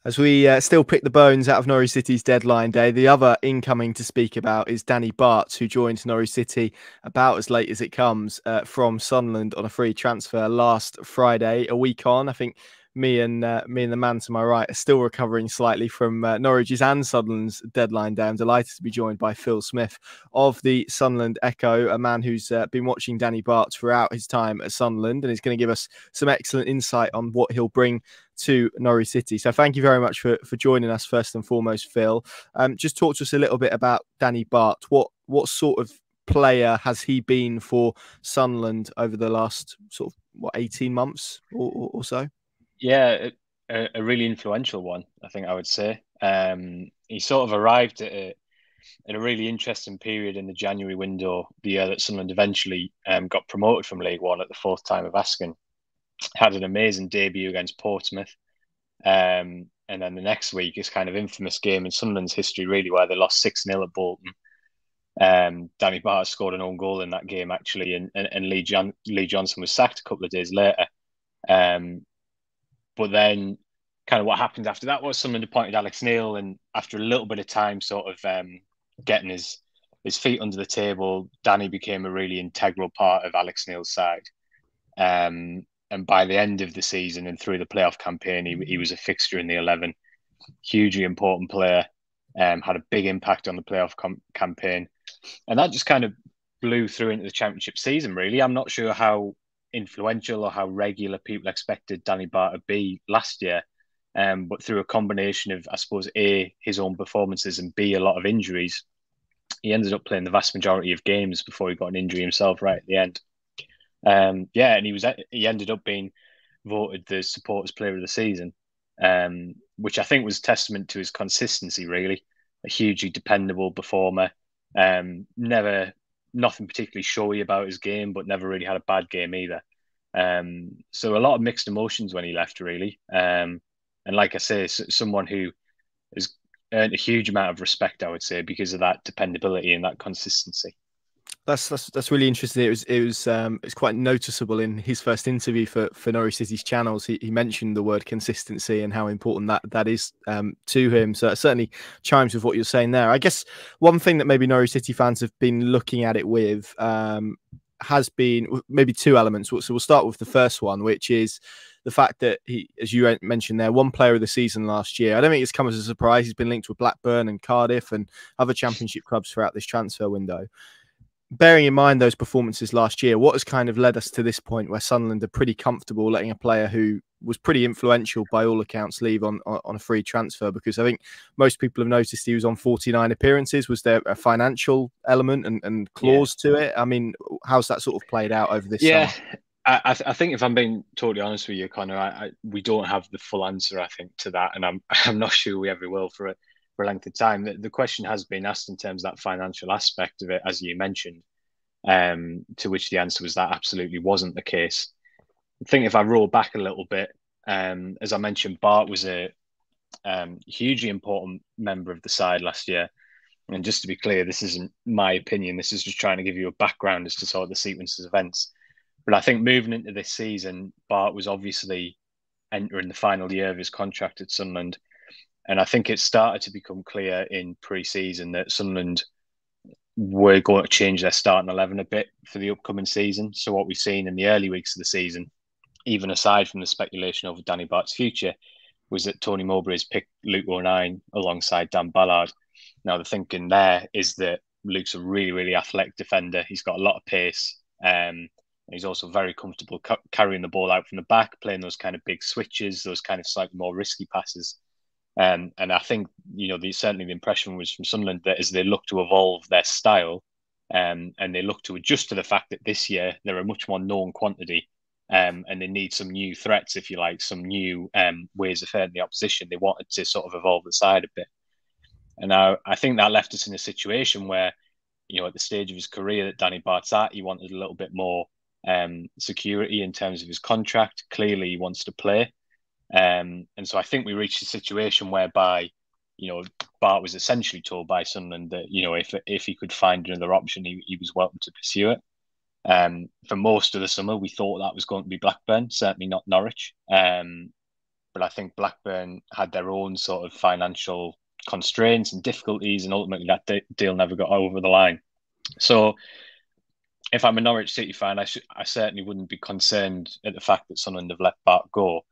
As we still pick the bones out of Norwich City's deadline day, the other incoming to speak about is Danny Batth, who joined Norwich City about as late as it comes from Sunderland on a free transfer last Friday, a week on. I think me and the man to my right are still recovering slightly from Norwich's and Sunderland's deadline day. I'm delighted to be joined by Phil Smith of the Sunderland Echo, a man who's been watching Danny Batth throughout his time at Sunderland and is going to give us some excellent insight on what he'll bring to Norwich City. So thank you very much for joining us first and foremost, Phil. Just talk to us a little bit about Danny Batth. What sort of player has he been for Sunderland over the last 18 months or so? Yeah, a really influential one, I think I would say. He sort of arrived at a really interesting period in the January window, the year that Sunderland eventually got promoted from League One at the fourth time of asking. Had an amazing debut against Portsmouth. And then the next week, his kind of infamous game in Sunderland's history, really, where they lost 6-0 at Bolton. Danny Batth scored an own goal in that game, actually, and Lee Johnson was sacked a couple of days later. But then kind of what happened after that was Sunderland appointed Alex Neil, and after a little bit of time sort of getting his feet under the table, Danny became a really integral part of Alex Neil's side. And by the end of the season and through the playoff campaign, he was a fixture in the 11, hugely important player, had a big impact on the playoff campaign. And that just kind of blew through into the championship season, really. I'm not sure how influential or how regular people expected Danny Batth to be last year. But through a combination of, I suppose, A, his own performances, and B, a lot of injuries, he ended up playing the vast majority of games before he got an injury himself right at the end. And he ended up being voted the supporters player of the season, which I think was testament to his consistency, really. A hugely dependable performer. Never nothing particularly showy about his game, but never really had a bad game either. So a lot of mixed emotions when he left, really. And like I say, someone who has earned a huge amount of respect, I would say, because of that dependability and that consistency. That's really interesting. It's quite noticeable in his first interview for Norwich City's channels. He mentioned the word consistency and how important that is to him. So it certainly chimes with what you're saying there. I guess one thing that maybe Norwich City fans have been looking at it with has been maybe two elements. So we'll start with the first one, which is the fact that he, as you mentioned there, won player of the season last year. I don't think it's come as a surprise. He's been linked with Blackburn and Cardiff and other championship clubs throughout this transfer window. Bearing in mind those performances last year, what has kind of led us to this point where Sunderland are pretty comfortable letting a player who was pretty influential by all accounts leave on a free transfer? Because I think most people have noticed he was on 49 appearances. Was there a financial element and clause to it? I mean, how's that sort of played out over this summer? I think if I'm being totally honest with you, Connor, we don't have the full answer, I think, to that, and I'm not sure we ever will for a length of time. The question has been asked in terms of that financial aspect of it, as you mentioned, to which the answer was that absolutely wasn't the case. I think if I roll back a little bit, as I mentioned, Bart was a hugely important member of the side last year. And just to be clear, this isn't my opinion. This is just trying to give you a background as to sort of the sequence of events. But I think moving into this season, Bart was obviously entering the final year of his contract at Sunderland. And I think it started to become clear in pre-season that Sunderland were going to change their starting 11 a bit for the upcoming season. So what we've seen in the early weeks of the season, even aside from the speculation over Danny Batth's future, was that Tony Mowbray has picked Luke O'Nien alongside Dan Ballard. Now, the thinking there is that Luke's a really, really athletic defender. He's got a lot of pace. He's also very comfortable carrying the ball out from the back, playing those kind of big switches, those kind of slightly more risky passes. And I think, certainly the impression was from Sunderland that as they look to evolve their style and they look to adjust to the fact that this year they're a much more known quantity and they need some new threats, if you like, some new ways of hurting the opposition. They wanted to sort of evolve the side a bit. And now I think that left us in a situation where, at the stage of his career that Danny Batth's at, he wanted a little bit more security in terms of his contract. Clearly, he wants to play. And so I think we reached a situation whereby, Bart was essentially told by Sunderland that, if he could find another option, he was welcome to pursue it. For most of the summer, we thought that was going to be Blackburn, certainly not Norwich. but I think Blackburn had their own sort of financial constraints and difficulties, and ultimately that deal never got over the line. So if I'm a Norwich City fan, I certainly wouldn't be concerned at the fact that Sunderland have let Bart go.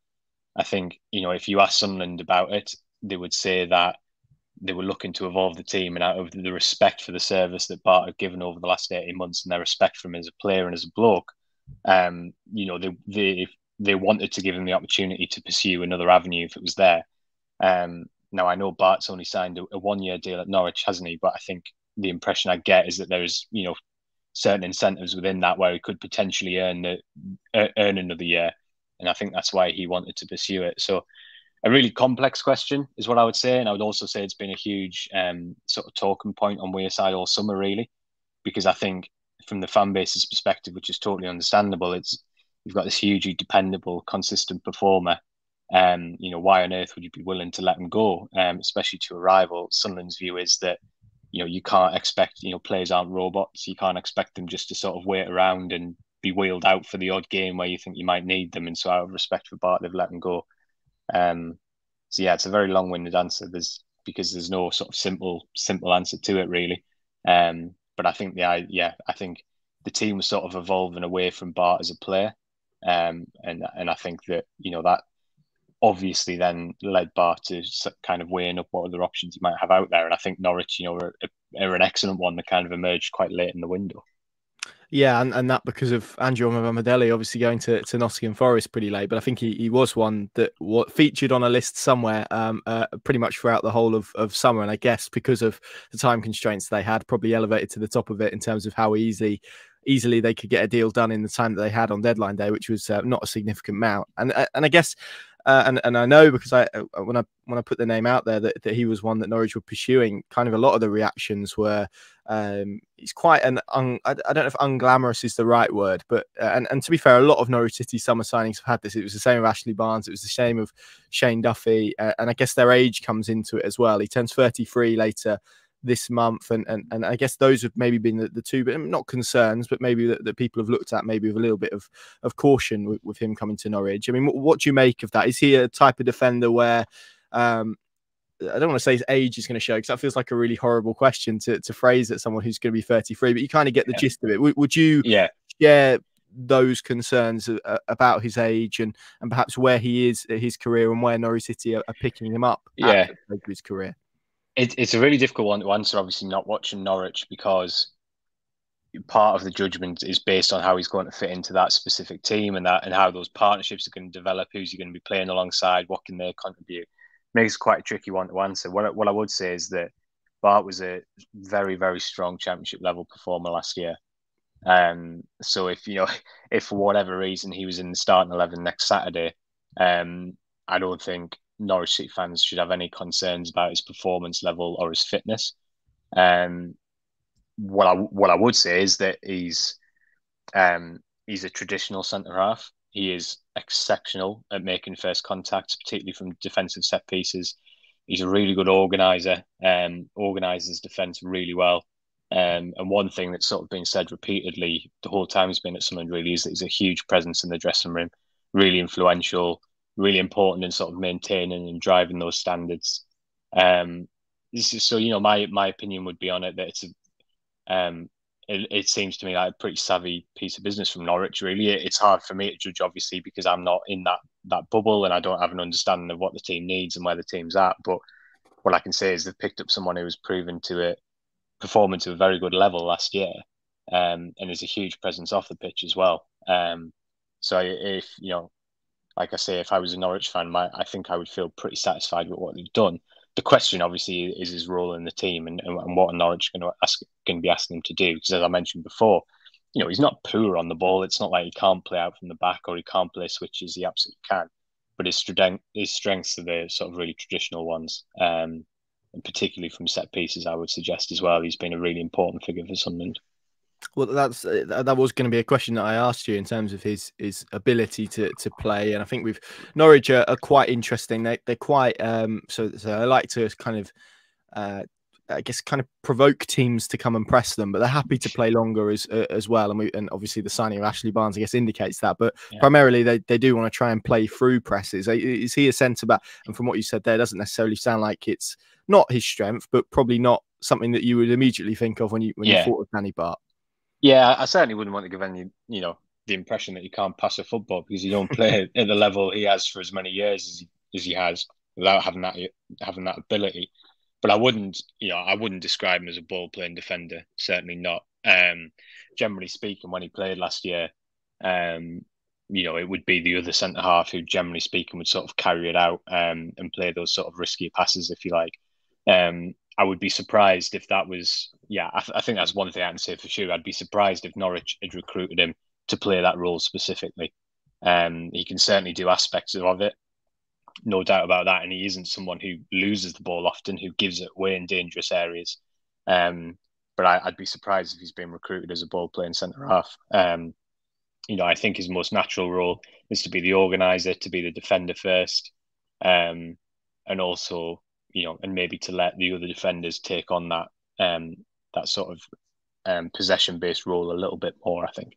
I think, if you ask Sunderland about it, they would say that they were looking to evolve the team, and out of the respect for the service that Bart had given over the last 18 months and their respect for him as a player and as a bloke, they wanted to give him the opportunity to pursue another avenue if it was there. Now, I know Bart's only signed a 1-year deal at Norwich, hasn't he? But I think the impression I get is that there's, certain incentives within that where he could potentially earn another year. And I think that's why he wanted to pursue it. So a really complex question is what I would say. And I would also say it's been a huge sort of talking point on Wearside all summer, really, because I think from the fan base's perspective, which is totally understandable, you've got this hugely dependable, consistent performer. Why on earth would you be willing to let him go, especially to a rival? Sunderland's view is that, you can't expect, players aren't robots. You can't expect them just to sort of wait around and be wheeled out for the odd game where you think you might need them. And so out of respect for Bart, they've let him go. So yeah, it's a very long-winded answer. Because there's no sort of simple answer to it, really. But I think I think the team was sort of evolving away from Bart as a player. And I think that, that obviously then led Bart to kind of weighing up what other options he might have out there. And I think Norwich, are an excellent one that kind of emerged quite late in the window. Yeah, and that because of Andrew Mamadeli obviously going to Nottingham Forest pretty late, but I think he was one that featured on a list somewhere pretty much throughout the whole of summer, and I guess because of the time constraints they had, probably elevated to the top of it in terms of how easily they could get a deal done in the time that they had on deadline day, which was not a significant amount. And I guess. And I know because when I put the name out there that he was one that Norwich were pursuing, kind of a lot of the reactions were he's quite I don't know if unglamorous is the right word, but and to be fair, a lot of Norwich City summer signings have had this. It was the same with Ashley Barnes. It was the same of Shane Duffy, and I guess their age comes into it as well. He turns 33 later this month, and I guess those have maybe been the two, but not concerns, but maybe that people have looked at maybe with a little bit of caution with him coming to Norwich. I mean, what do you make of that? Is he a type of defender where I don't want to say his age is going to show, because that feels like a really horrible question to phrase at someone who's going to be 33, but you kind of get the gist of it. Would you share those concerns about his age and perhaps where he is at his career and where Norwich City are picking him up at his career? It's a really difficult one to answer, obviously, not watching Norwich, because part of the judgment is based on how he's going to fit into that specific team and how those partnerships are going to develop, who's he going to be playing alongside, what can they contribute. Makes it quite a tricky one to answer. What I would say is that Bart was a very, very strong championship level performer last year. So if for whatever reason he was in the starting 11 next Saturday, I don't think Norwich City fans should have any concerns about his performance level or his fitness. What I would say is that he's a traditional centre half. He is exceptional at making first contacts, particularly from defensive set pieces. He's a really good organizer, organizes defence really well. And one thing that's sort of been said repeatedly the whole time he's been at Sunderland really is that he's a huge presence in the dressing room, really influential, really important in sort of maintaining and driving those standards. So my opinion would be on it that it seems to me like a pretty savvy piece of business from Norwich. Really, it's hard for me to judge, obviously, because I'm not in that bubble and I don't have an understanding of what the team needs and where the team's at. But what I can say is they've picked up someone who was proven to perform to a very good level last year, and is a huge presence off the pitch as well. So if like I say, if I was a Norwich fan, I think I would feel pretty satisfied with what they've done. The question, obviously, is his role in the team and what Norwich going to be asking him to do. Because as I mentioned before, he's not poor on the ball. It's not like he can't play out from the back or he can't play switches. He absolutely can. But his strengths are the sort of really traditional ones, and particularly from set pieces, I would suggest as well. He's been a really important figure for Sunderland. Well, that was going to be a question that I asked you in terms of his ability to play, and I think with Norwich are quite interesting. They're quite so I like to kind of I guess, kind of provoke teams to come and press them, but they're happy to play longer as well. And obviously the signing of Ashley Barnes, I guess, indicates that. But primarily they do want to try and play through presses. Is he a centre back? And from what you said there, it doesn't necessarily sound like it's not his strength, but probably not something that you would immediately think of when you thought of Danny Batth. Yeah, I certainly wouldn't want to give any, the impression that he can't pass a football because he don't play at the level he has for as many years as he has without having that ability. But I wouldn't describe him as a ball playing defender. Certainly not. Generally speaking, when he played last year, it would be the other centre half who, generally speaking, would sort of carry it out and play those sort of riskier passes, if you like. I would be surprised if that was. Yeah, I think that's one thing I can say for sure. I'd be surprised if Norwich had recruited him to play that role specifically. He can certainly do aspects of it. No doubt about that. And he isn't someone who loses the ball often, who gives it away in dangerous areas. But I'd be surprised if he's been recruited as a ball playing centre half. I think his most natural role is to be the organizer, to be the defender first, and also, and maybe to let the other defenders take on that sort of possession-based role a little bit more, I think.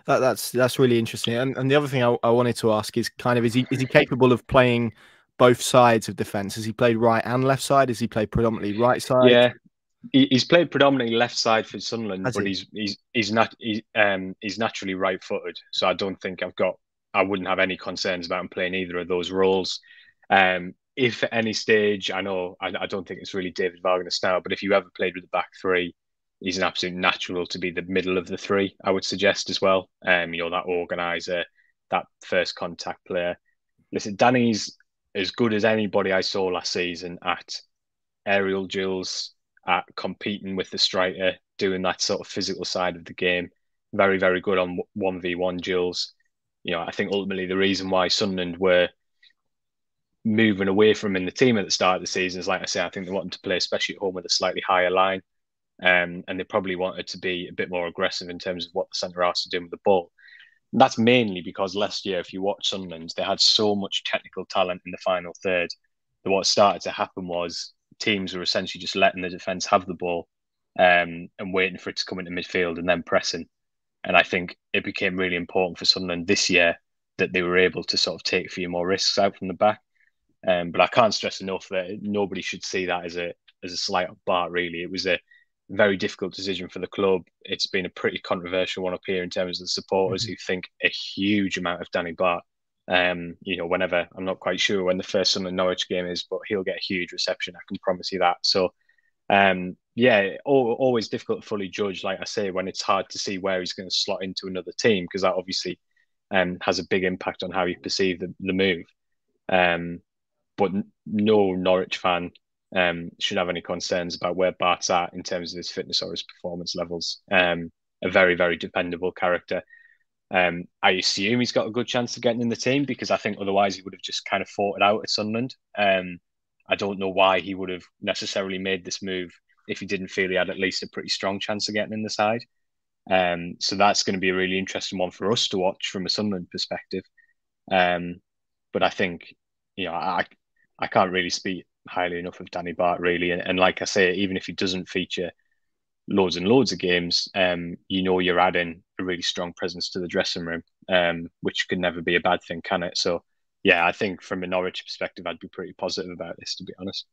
That's really interesting. And the other thing I wanted to ask is kind of, is he capable of playing both sides of defence? Has he played right and left side? Has he played predominantly right side? Yeah, he's played predominantly left side for Sunderland, but he's naturally right-footed. So I don't think I wouldn't have any concerns about him playing either of those roles. If at any stage, I don't think it's really David Wagner style, but if you ever played with the back three, he's an absolute natural to be the middle of the three, I would suggest as well. That organizer, that first contact player. Listen, Danny's as good as anybody I saw last season at aerial duels, at competing with the striker, doing that sort of physical side of the game. Very, very good on 1v1 duels. I think ultimately the reason why Sunderland were moving away from him in the team at the start of the season is, like I say, I think they wanted to play, especially at home, with a slightly higher line. And they probably wanted to be a bit more aggressive in terms of what the centre-halves are doing with the ball. And that's mainly because last year, if you watch Sunderland, they had so much technical talent in the final third that what started to happen was teams were essentially just letting the defence have the ball and waiting for it to come into midfield and then pressing. And I think it became really important for Sunderland this year that they were able to sort of take a few more risks out from the back. But I can't stress enough that nobody should see that as a slight on Bart, really. It was a very difficult decision for the club. It's been a pretty controversial one up here in terms of the supporters who think a huge amount of Danny Batth. Whenever, I'm not quite sure when the first Sunderland Norwich game is, but he'll get a huge reception. I can promise you that. So, always difficult to fully judge, like I say, when it's hard to see where he's going to slot into another team, because that obviously has a big impact on how you perceive the move. But no Norwich fan should have any concerns about where Bart's at in terms of his fitness or his performance levels. A very, very dependable character. I assume he's got a good chance of getting in the team, because I think otherwise he would have just kind of fought it out at Sunderland. I don't know why he would have necessarily made this move if he didn't feel he had at least a pretty strong chance of getting in the side. So that's going to be a really interesting one for us to watch from a Sunderland perspective. But I think, I can't really speak highly enough of Danny Batth, really. And like I say, even if he doesn't feature loads and loads of games, you're adding a really strong presence to the dressing room, which could never be a bad thing, can it? So, yeah, I think from a Norwich perspective, I'd be pretty positive about this, to be honest.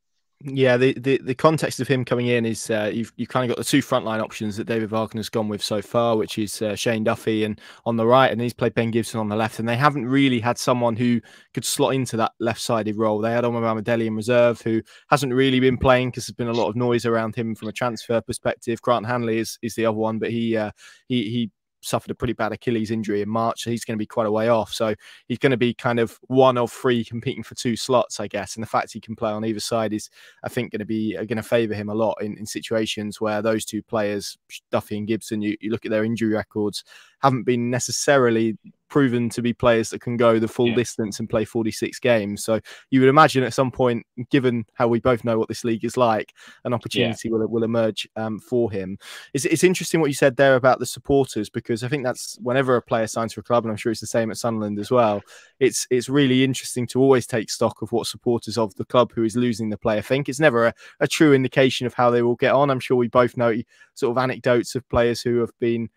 Yeah, the context of him coming in is you've kind of got the two frontline options that David Wagner's gone with so far, which is Shane Duffy and on the right, and he's played Ben Gibson on the left, and they haven't really had someone who could slot into that left-sided role. They had Omar Mamadeli in reserve, who hasn't really been playing because there's been a lot of noise around him from a transfer perspective. Grant Hanley is the other one, but he suffered a pretty bad Achilles injury in March, so he's going to be quite a way off. So he's going to be kind of one of three competing for two slots, I guess. And the fact he can play on either side is, I think, going to favour him a lot in situations where those two players, Duffy and Gibson, you look at their injury records, haven't been necessarily proven to be players that can go the full distance and play 46 games. So you would imagine at some point, given how we both know what this league is like, an opportunity will emerge for him. It's interesting what you said there about the supporters, because I think that's whenever a player signs for a club, and I'm sure it's the same at Sunderland as well, it's really interesting to always take stock of what supporters of the club who is losing the player think. It's never a true indication of how they will get on. I'm sure we both know sort of anecdotes of players who have been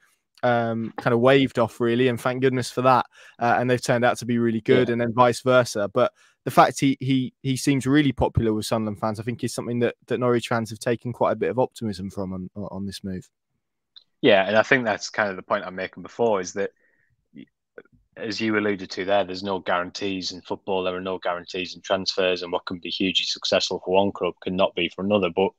kind of waved off, really, and thank goodness for that, and they've turned out to be really good, and then vice versa. But the fact he seems really popular with Sunderland fans, I think, is something that Norwich fans have taken quite a bit of optimism from on this move. Yeah, and I think that's kind of the point I'm making before, is that, as you alluded to there, there's no guarantees in football. There are no guarantees in transfers, and what can be hugely successful for one club cannot be for another. But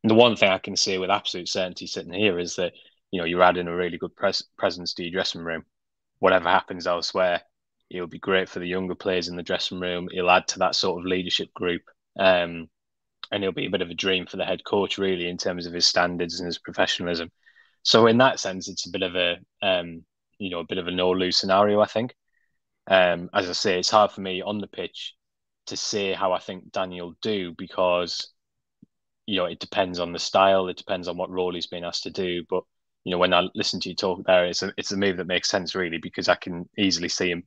the one thing I can say with absolute certainty sitting here is that, you're adding a really good presence to your dressing room. Whatever happens elsewhere, it'll be great for the younger players in the dressing room. It'll add to that sort of leadership group. And it'll be a bit of a dream for the head coach, really, in terms of his standards and his professionalism. So in that sense, it's a bit of a no-lose scenario, I think. As I say, it's hard for me on the pitch to say how I think Danny will do, because, it depends on the style. It depends on what role he's been asked to do. But, when I listen to you talk there, it's a move that makes sense, really, because I can easily see him,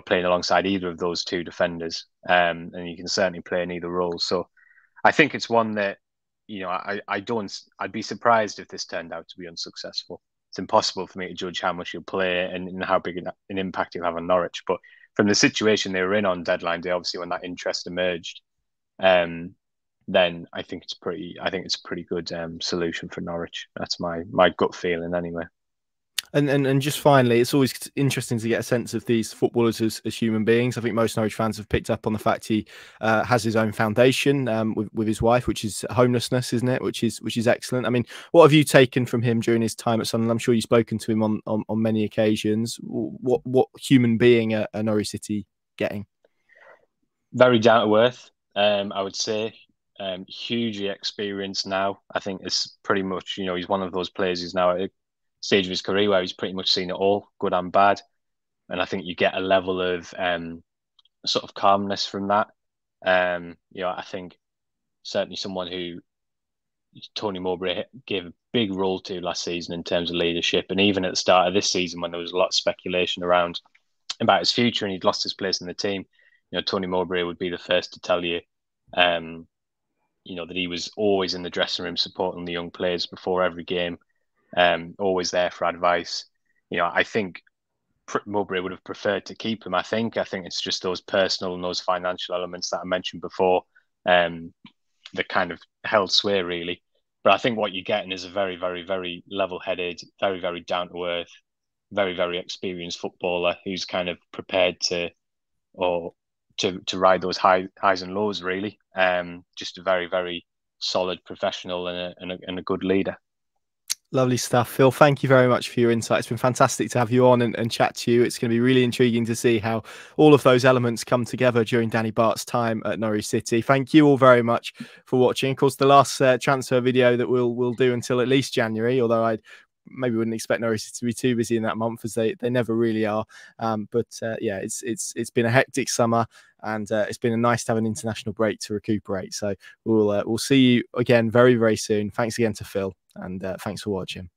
playing alongside either of those two defenders. And you can certainly play in either role. So I think it's one that, I'd be surprised if this turned out to be unsuccessful. It's impossible for me to judge how much he'll play and how big an impact he'll have on Norwich. But from the situation they were in on deadline day, obviously when that interest emerged, then I think it's a pretty good solution for Norwich. That's my gut feeling anyway. And just finally, it's always interesting to get a sense of these footballers as human beings. I think most Norwich fans have picked up on the fact he has his own foundation with his wife, which is homelessness, isn't it? Which is excellent. I mean, what have you taken from him during his time at Sunderland? I'm sure you've spoken to him on many occasions. What human being are Norwich City getting? Very down to earth, I would say. Hugely experienced now. I think it's pretty much, he's one of those players who's now at a stage of his career where he's pretty much seen it all, good and bad. And I think you get a level of sort of calmness from that. I think certainly someone who Tony Mowbray gave a big role to last season in terms of leadership. And even at the start of this season, when there was a lot of speculation around about his future and he'd lost his place in the team, Tony Mowbray would be the first to tell you, that he was always in the dressing room supporting the young players before every game, always there for advice. I think Mowbray would have preferred to keep him. I think it's just those personal and those financial elements that I mentioned before that kind of held sway, really. But I think what you're getting is a very, very, very level-headed, very, very down-to-earth, very, very experienced footballer who's kind of prepared to ride those highs and lows, really. Just a very, very solid professional and a good leader. Lovely stuff, Phil. Thank you very much for your insight. It's been fantastic to have you on and chat to you. It's going to be really intriguing to see how all of those elements come together during Danny Bath's time at Norwich City. Thank you all very much for watching. Of course, the last transfer video that we'll do until at least January, although I maybe wouldn't expect Norwich to be too busy in that month, as they never really are. Yeah, it's been a hectic summer, and it's been nice to have an international break to recuperate. So we'll see you again very, very soon. Thanks again to Phil, and thanks for watching.